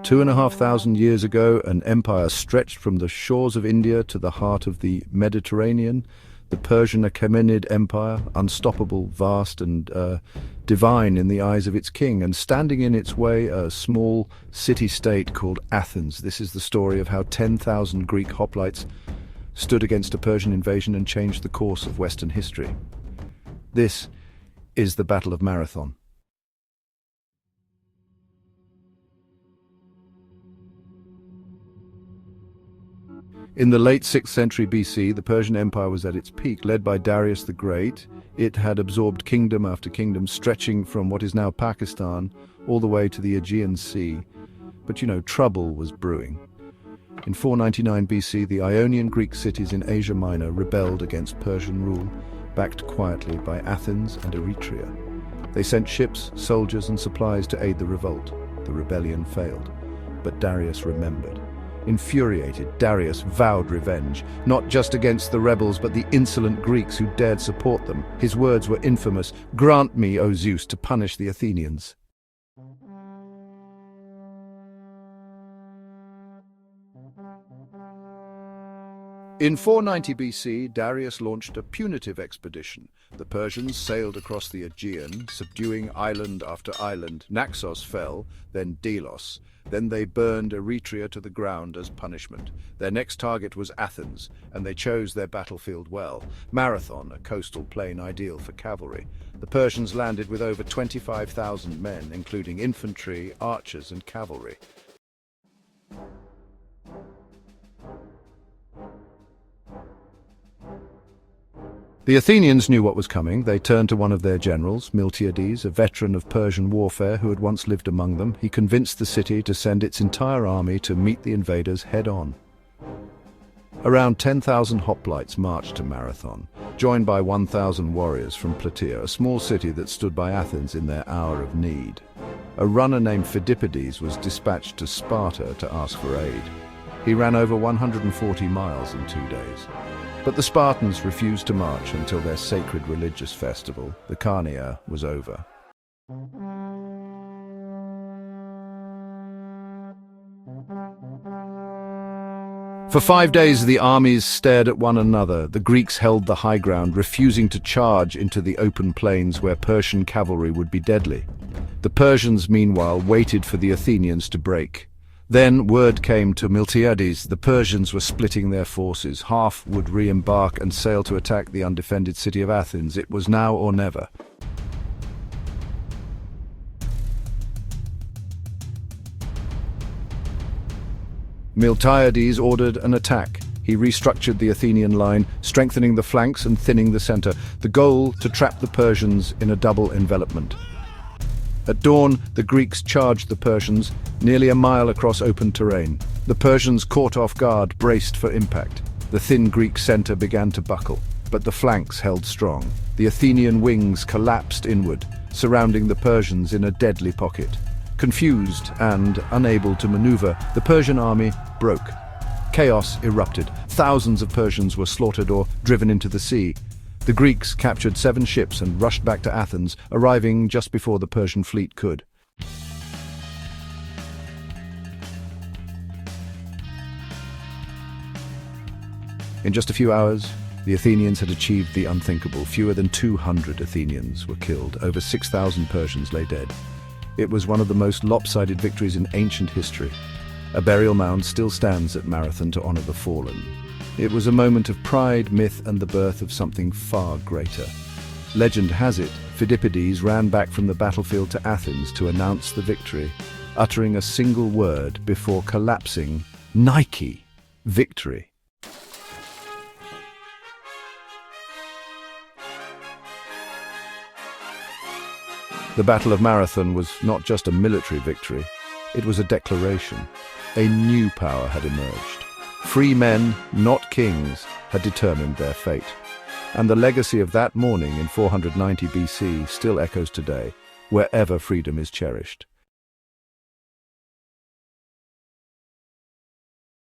"2,500 years ago, an empire stretched from the shores of India to the heart of the Mediterranean, the Persian Achaemenid Empire, unstoppable, vast, and divine in the eyes of its king, and standing in its way a small city-state called Athens. This is the story of how 10,000 Greek hoplites stood against a Persian invasion and changed the course of Western history. This is the Battle of Marathon. In the late 6th century BC, the Persian Empire was at its peak. Led by Darius the Great, it had absorbed kingdom after kingdom, stretching from what is now Pakistan all the way to the Aegean Sea. But trouble was brewing. In 499 BC, the Ionian Greek cities in Asia Minor rebelled against Persian rule, backed quietly by Athens and Eretria. They sent ships, soldiers, and supplies to aid the revolt. The rebellion failed, but Darius remembered. Infuriated, Darius vowed revenge, not just against the rebels, but the insolent Greeks who dared support them. His words were infamous: "Grant me, O Zeus, to punish the Athenians." In 490 BC, Darius launched a punitive expedition. The Persians sailed across the Aegean, subduing island after island. Naxos fell, then Delos. Then they burned Eretria to the ground as punishment. Their next target was Athens, and they chose their battlefield well. Marathon, a coastal plain ideal for cavalry. The Persians landed with over 25,000 men, including infantry, archers, and cavalry. The Athenians knew what was coming. They turned to one of their generals, Miltiades, a veteran of Persian warfare who had once lived among them. He convinced the city to send its entire army to meet the invaders head-on. Around 10,000 hoplites marched to Marathon, joined by 1,000 warriors from Plataea, a small city that stood by Athens in their hour of need. A runner named Phidippides was dispatched to Sparta to ask for aid. He ran over 140 miles in 2 days. But the Spartans refused to march until their sacred religious festival, the Carneia, was over. For 5 days the armies stared at one another. The Greeks held the high ground, refusing to charge into the open plains where Persian cavalry would be deadly. The Persians, meanwhile, waited for the Athenians to break. Then word came to Miltiades. The Persians were splitting their forces. Half would re-embark and sail to attack the undefended city of Athens. It was now or never. Miltiades ordered an attack. He restructured the Athenian line, strengthening the flanks and thinning the center. The goal, to trap the Persians in a double envelopment. At dawn, the Greeks charged the Persians nearly a mile across open terrain. The Persians, caught off guard, braced for impact. The thin Greek center began to buckle, but the flanks held strong. The Athenian wings collapsed inward, surrounding the Persians in a deadly pocket. Confused and unable to maneuver, the Persian army broke. Chaos erupted. Thousands of Persians were slaughtered or driven into the sea. The Greeks captured 7 ships and rushed back to Athens, arriving just before the Persian fleet could. In just a few hours, the Athenians had achieved the unthinkable. Fewer than 200 Athenians were killed. Over 6,000 Persians lay dead. It was one of the most lopsided victories in ancient history. A burial mound still stands at Marathon to honor the fallen. It was a moment of pride, myth, and the birth of something far greater. Legend has it, Phidippides ran back from the battlefield to Athens to announce the victory, uttering a single word before collapsing: Nike! Victory! The Battle of Marathon was not just a military victory, it was a declaration. A new power had emerged. Free men, not kings, had determined their fate. And the legacy of that morning in 490 BC still echoes today, wherever freedom is cherished.